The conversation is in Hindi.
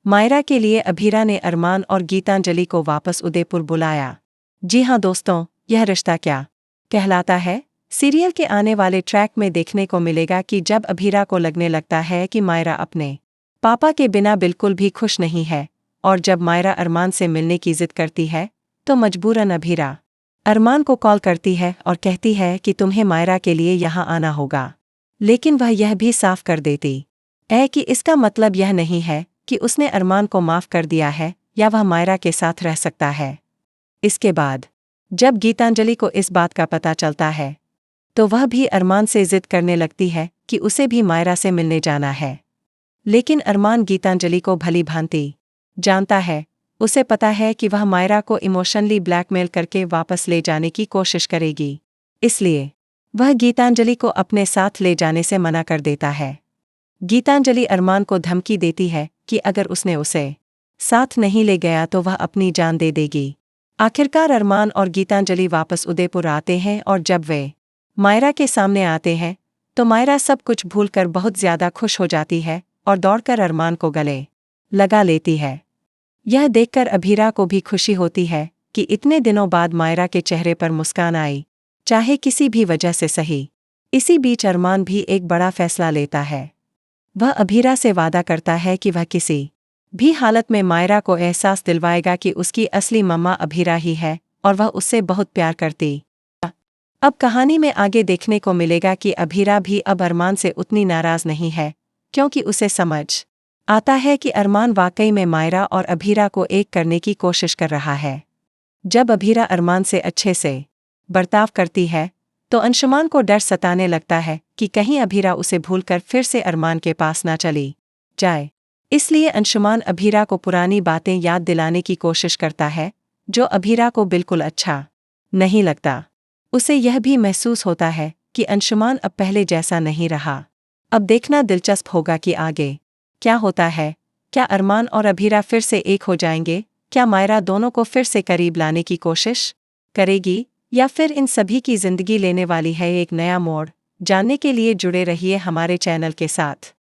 मायरा के लिए अभीरा ने अरमान और गीतांजलि को वापस उदयपुर बुलाया। जी हाँ दोस्तों, यह रिश्ता क्या कहलाता है सीरियल के आने वाले ट्रैक में देखने को मिलेगा कि जब अभीरा को लगने लगता है कि मायरा अपने पापा के बिना बिल्कुल भी खुश नहीं है, और जब मायरा अरमान से मिलने की जिद करती है तो मजबूरन अभीरा अरमान को कॉल करती है और कहती है कि तुम्हें मायरा के लिए यहाँ आना होगा। लेकिन वह यह भी साफ कर देती है कि इसका मतलब यह नहीं है कि उसने अरमान को माफ कर दिया है या वह मायरा के साथ रह सकता है। इसके बाद जब गीतांजलि को इस बात का पता चलता है तो वह भी अरमान से जिद करने लगती है कि उसे भी मायरा से मिलने जाना है। लेकिन अरमान गीतांजलि को भली भांति जानता है, उसे पता है कि वह मायरा को इमोशनली ब्लैकमेल करके वापस ले जाने की कोशिश करेगी, इसलिए वह गीतांजलि को अपने साथ ले जाने से मना कर देता है। गीतांजलि अरमान को धमकी देती है कि अगर उसने उसे साथ नहीं ले गया तो वह अपनी जान दे देगी। आखिरकार अरमान और गीतांजलि वापस उदयपुर आते हैं और जब वे मायरा के सामने आते हैं तो मायरा सब कुछ भूलकर बहुत ज्यादा खुश हो जाती है और दौड़कर अरमान को गले लगा लेती है। यह देखकर अभीरा को भी खुशी होती है कि इतने दिनों बाद मायरा के चेहरे पर मुस्कान आई, चाहे किसी भी वजह से सही। इसी बीच अरमान भी एक बड़ा फैसला लेता है। वह अभीरा से वादा करता है कि वह किसी भी हालत में मायरा को एहसास दिलवाएगा कि उसकी असली मम्मा अभीरा ही है और वह उससे बहुत प्यार करती। अब कहानी में आगे देखने को मिलेगा कि अभीरा भी अब अरमान से उतनी नाराज नहीं है, क्योंकि उसे समझ आता है कि अरमान वाकई में मायरा और अभीरा को एक करने की कोशिश कर रहा है। जब अभीरा अरमान से अच्छे से बर्ताव करती है तो अंशुमान को डर सताने लगता है कि कहीं अभीरा उसे भूलकर फिर से अरमान के पास ना चली जाए। इसलिए अंशुमान अभीरा को पुरानी बातें याद दिलाने की कोशिश करता है, जो अभीरा को बिल्कुल अच्छा नहीं लगता। उसे यह भी महसूस होता है कि अंशुमान अब पहले जैसा नहीं रहा। अब देखना दिलचस्प होगा कि आगे क्या होता है। क्या अरमान और अभीरा फिर से एक हो जाएंगे? क्या मायरा दोनों को फिर से करीब लाने की कोशिश करेगी, या फिर इन सभी की जिंदगी लेने वाली है एक नया मोड़? जानने के लिए जुड़े रहिए हमारे चैनल के साथ।